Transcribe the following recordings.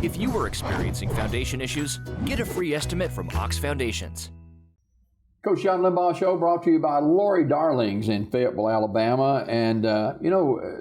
If you are experiencing foundation issues, get a free estimate from Ox Foundations. Coach John Limbaugh Show brought to you by Lori Darlings in Fayetteville, Alabama. And,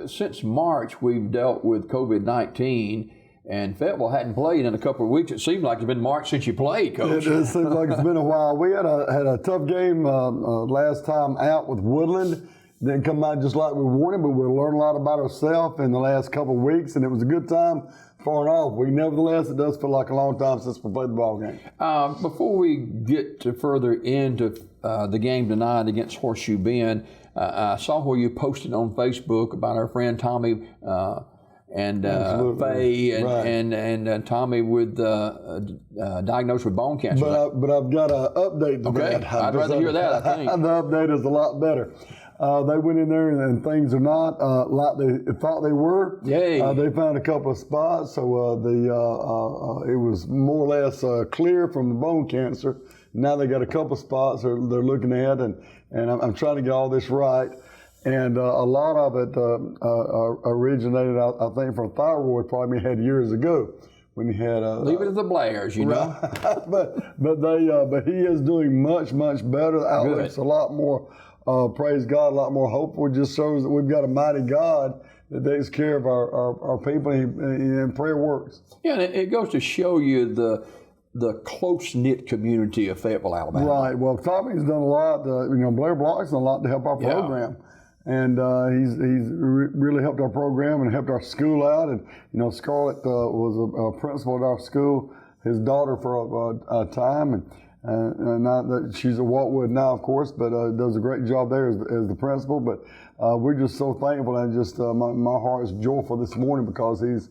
since March, we've dealt with COVID-19. And Fayetteville hadn't played in a couple of weeks. It seemed like it's been March since you played, Coach. It seems like it's been a while. We had a tough game last time out with Woodland. Didn't come out just like we wanted, but we learned a lot about ourselves in the last couple of weeks, and it was a good time for an off week. Nevertheless, it does feel like a long time since we played the ball game. Before we get to further into the game tonight against Horseshoe Bend, I saw where you posted on Facebook about our friend Tommy and Faye and Tommy with diagnosed with bone cancer. But I've got an update to that. I'd rather hear that, I think. The update is a lot better. They went in there and things are not like they thought they were. Yay. They found a couple of spots, so it was more or less clear from the bone cancer. Now they got a couple of spots they're looking at, and I'm trying to get all this right. And a lot of it originated, I think, from thyroid problem he had years ago when he had. Leave it to the Blairs, you know. but he is doing much better. The outlook's a lot more. Praise God, a lot more hopeful. It just shows that we've got a mighty God that takes care of our people, and prayer works. Yeah, and it goes to show you the close-knit community of Fayetteville, Alabama. Right. Well, Tommy's done a lot. Blair Block's done a lot to help our program. And he's really helped our program and helped our school out. And, Scarlett was a principal at our school, his daughter for a time. And not that she's at Waltwood now, of course, but does a great job there as the principal. But we're just so thankful, and just my heart is joyful this morning because he's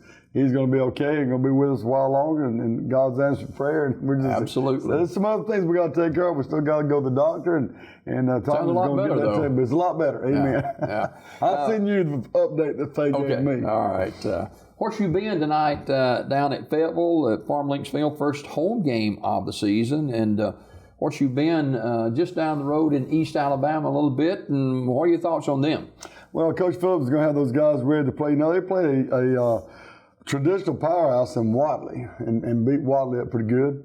going to be okay and going to be with us a while longer, and God's answered prayer. And we're just absolutely. There's some other things we got to take care of. We still got to go to the doctor, and Tommy's going to get that taken. But it's a lot better. Amen. Yeah. I've seen you the update that Faye gave me. All right. Horseshoe Bend tonight down at Fayetteville at Farm Links Field, first home game of the season. And Horseshoe Bend just down the road in East Alabama a little bit. And what are your thoughts on them? Well, Coach Phillips is going to have those guys ready to play. Now, they play a traditional powerhouse in Wadley and beat Wadley up pretty good.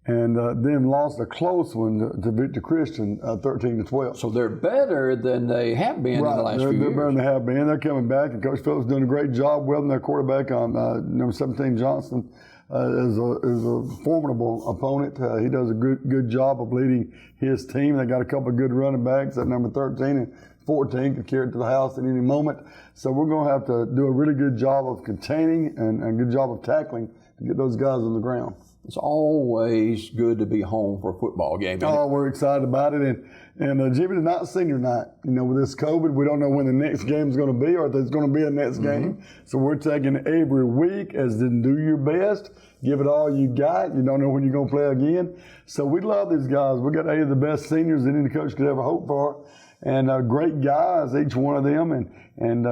And then lost a close one to Victor Christian, 13-12. So they're better than they have been in the last few years. They're better than they have been. They're coming back, and Coach Phillips is doing a great job with them. Their quarterback, number 17, Johnson, is a formidable opponent. He does a good job of leading his team. They got a couple of good running backs at number 13 and 14 could carry it to the house at any moment. So we're going to have to do a really good job of containing and a good job of tackling to get those guys on the ground. It's always good to be home for a football game. Oh, we're excited about it. And Jimmy, tonight's senior night. With this COVID, we don't know when the next game is going to be or if there's going to be a next game. So we're taking every week as in do your best, give it all you got. You don't know when you're going to play again. So we love these guys. We got 8 of the best seniors that any coach could ever hope for. And great guys, each one of them, and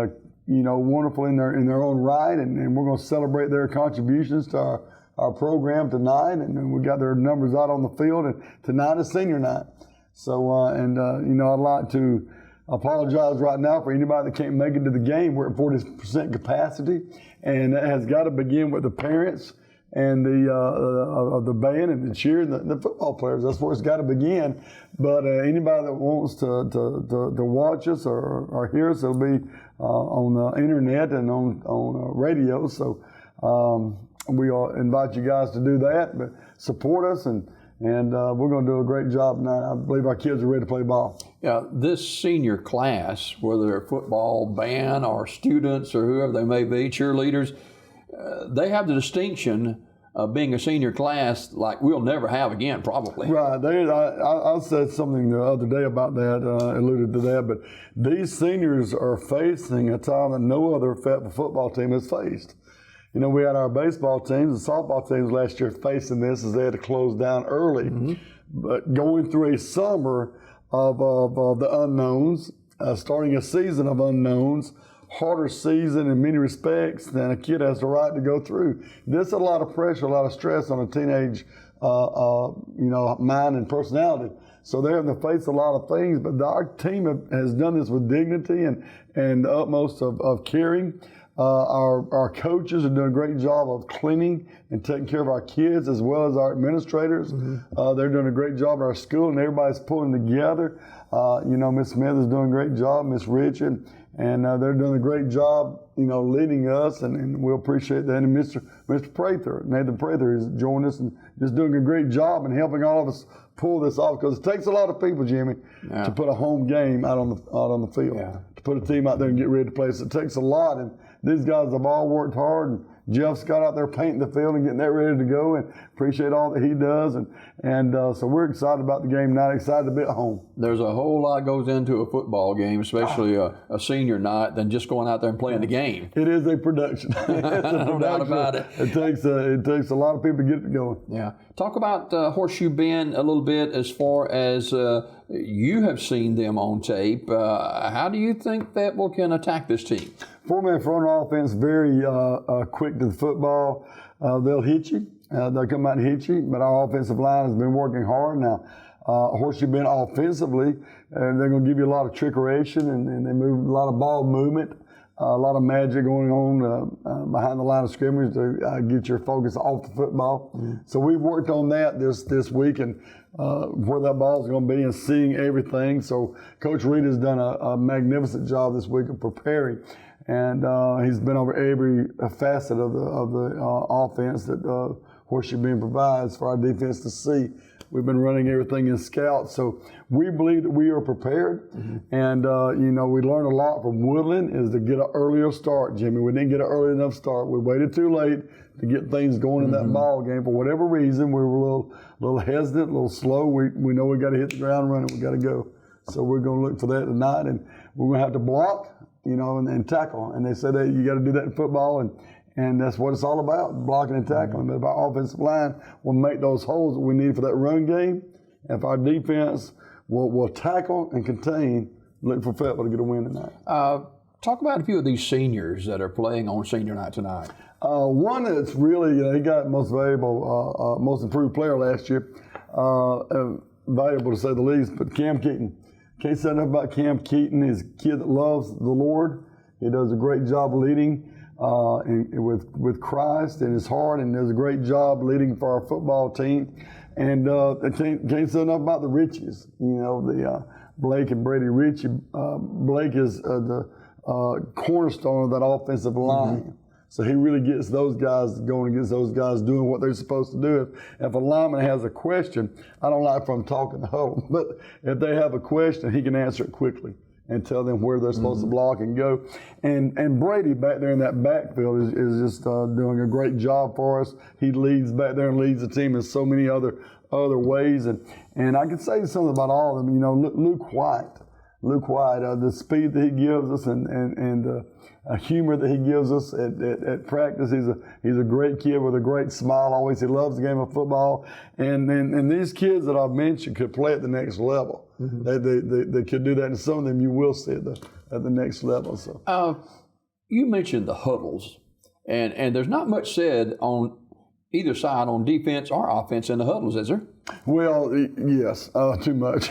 wonderful in their own right. And we're going to celebrate their contributions to our program tonight, and we got their numbers out on the field, and tonight is senior night. So, I'd like to apologize right now for anybody that can't make it to the game. We're at 40% capacity, and that has got to begin with the parents and the band and the cheer and the football players. That's where it's got to begin. But anybody that wants to watch us or hear us, it'll be on the internet and on radio. So we invite you guys to do that, but support us, and we're going to do a great job tonight. I believe our kids are ready to play ball. Yeah, this senior class, whether they're football, band, or students, or whoever they may be, cheerleaders, they have the distinction of being a senior class like we'll never have again, probably. Right. I said something the other day about that, alluded to that, but these seniors are facing a time that no other Fayetteville football team has faced. We had our baseball teams and softball teams last year facing this as they had to close down early. But going through a summer of the unknowns, starting a season of unknowns, harder season in many respects than a kid has the right to go through. This is a lot of pressure, a lot of stress on a teenage, mind and personality. So they're having to face a lot of things, but our team has done this with dignity and the utmost of caring. Our coaches are doing a great job of cleaning and taking care of our kids as well as our administrators. They're doing a great job at our school, and everybody's pulling together. Miss Smith is doing a great job, Miss Richard, and they're doing a great job, leading us, and we appreciate that. And Mr. Prather, Nathan Prather, has joined us and just doing a great job and helping all of us pull this off, because it takes a lot of people, Jimmy, to put a home game out on the field, to put a team out there and get ready to play. So it takes a lot, and these guys have all worked hard. And Jeff's got out there painting the field and getting that ready to go, and appreciate all that he does. And so we're excited about the game tonight, excited to be at home. There's a whole lot goes into a football game, especially a senior night, than just going out there and playing the game. It is a production. No doubt about it. It takes a lot of people to get it going. Yeah. Talk about Horseshoe Bend a little bit as far as you have seen them on tape. How do you think Fayetteville can attack this team? Four-man front offense, very quick to the football. They'll hit you. They'll come out and hit you, but our offensive line has been working hard now. Horseshoe Bend offensively, they're going to give you a lot of trickeration, and they move a lot of ball movement, a lot of magic going on behind the line of scrimmage to get your focus off the football. So we've worked on that this week, and where that ball is going to be and seeing everything. So Coach Reed has done a magnificent job this week of preparing. And he's been over every facet of the offense that Horseshoe Bend provides for our defense to see. We've been running everything in scout, so we believe that we are prepared. And we learned a lot from Woodland is to get an earlier start, Jimmy. We didn't get an early enough start. We waited too late to get things going in that ball game. For whatever reason, we were a little hesitant, a little slow. We know we got to hit the ground running. We got to go. So we're going to look for that tonight, and we're going to have to block, and tackle. And they say that you got to do that in football, and that's what it's all about, blocking and tackling. But if our offensive line will make those holes that we need for that run game, if our defense will tackle and contain, look for Fayetteville to get a win tonight. Talk about a few of these seniors that are playing on senior night tonight. One that's really, he got most valuable, most improved player last year, valuable to say the least, but Cam Keaton. Can't say enough about Cam Keaton. He's a kid that loves the Lord. He does a great job leading with Christ in his heart, and does a great job leading for our football team. And can't say enough about the Richies. The Blake and Brady Ritchie. Blake is the cornerstone of that offensive line. So he really gets those guys going and gets those guys doing what they're supposed to do. If a lineman has a question, I don't like from talking to huddle, but if they have a question, he can answer it quickly and tell them where they're supposed to block and go. And Brady back there in that backfield is just doing a great job for us. He leads back there and leads the team in so many other ways. And I can say something about all of them. Luke White, the speed that he gives us and humor that he gives us at practice. He's a great kid with a great smile. Always, he loves the game of football. And these kids that I've mentioned could play at the next level. They could do that, and some of them you will see at the next level. So, you mentioned the huddles, and there's not much said on either side on defense or offense in the huddles, is there? Well, yes, too much.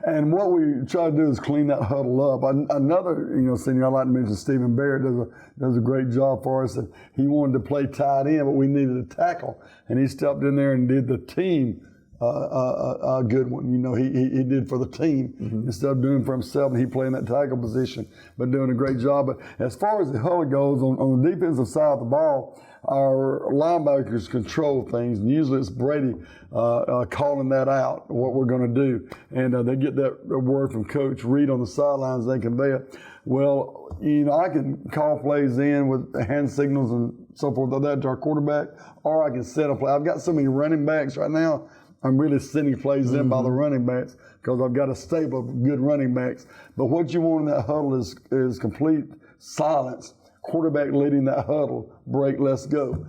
And what we try to do is clean that huddle up. Another, senior I like to mention, Stephen Barrett does a great job for us. He wanted to play tight end, but we needed a tackle, and he stepped in there and did the team a good one. He did for the team instead of doing for himself, and he played in that tackle position, but doing a great job. But as far as the huddle goes, on the defensive side of the ball, our linebackers control things, and usually it's Brady calling that out, what we're going to do. And they get that word from Coach Reed on the sidelines, they convey it. Well, I can call plays in with hand signals and so forth like that to our quarterback, or I can set a play. I've got so many running backs right now, I'm really sending plays in by the running backs because I've got a stable of good running backs. But what you want in that huddle is complete silence. Quarterback leading that huddle, break, let's go.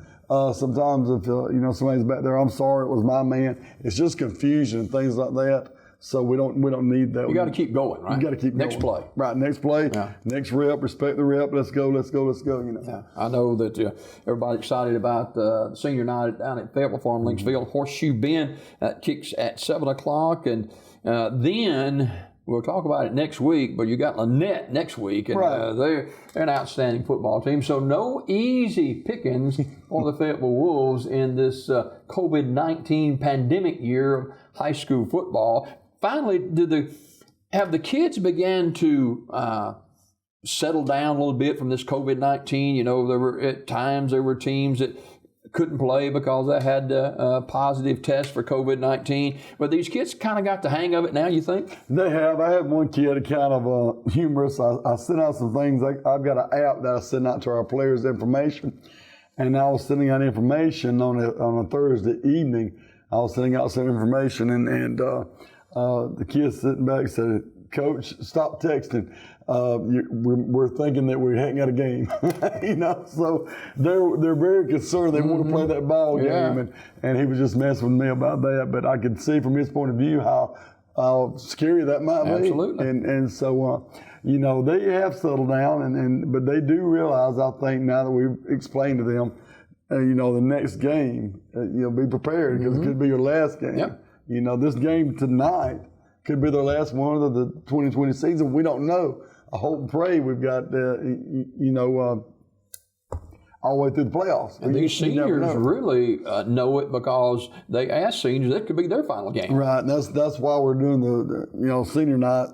Sometimes if somebody's back there, I'm sorry, it was my man. It's just confusion and things like that. So we don't need that. You got to keep going, right? You got to keep going. Next play. Right, next play, next rep, respect the rep, let's go. Yeah. I know that everybody's excited about the senior night down at Fayetteville Farm Links Field. Horseshoe Bend kicks at 7 o'clock, and then we'll talk about it next week, but you got Lynette next week, and Right. they're an outstanding football team. So no easy pickings for the Fayetteville Wolves in this COVID-19 pandemic year of high school football. Finally, have the kids began to settle down a little bit from this COVID-19? You know, at times there were teams that couldn't play because they had a positive test for COVID-19. But these kids kind of got the hang of it now, you think? They have. I had one kid kind of humorous. I sent out some things. I've got an app that I send out to our players information. And I was sending out information on a Thursday evening. I was sending out some information, and the kid sitting back said, "Coach, stop texting. We're thinking that we ain't got a game." You know, so they're very concerned. They want to play that ball game, and he was just messing with me about that. But I could see from his point of view how scary that might be. Absolutely. And so you know, they have settled down, but they do realize, I think, now that we've explained to them, you know, the next game, be prepared because it could be your last game. Yep. You know, this game tonight could be their last one of the 2020 season. We don't know. I hope and pray we've got, all the way through the playoffs. And these seniors really know it because they ask seniors, that could be their final game. Right, and that's why we're doing the senior night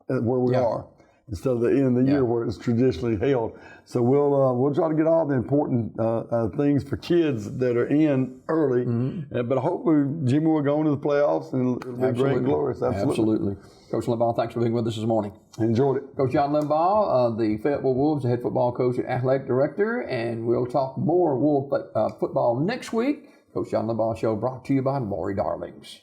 where we are, instead of the end of the year where it's traditionally held. So we'll try to get all the important things for kids that are in early. But hopefully Jimmy will go into the playoffs and it'll be great and glorious. Absolutely. Coach Limbaugh, thanks for being with us this morning. Enjoyed it. Coach John Limbaugh, the Fayetteville Wolves, the head football coach and athletic director, and we'll talk more Wolf football next week. Coach John Limbaugh Show brought to you by Lori Darlings.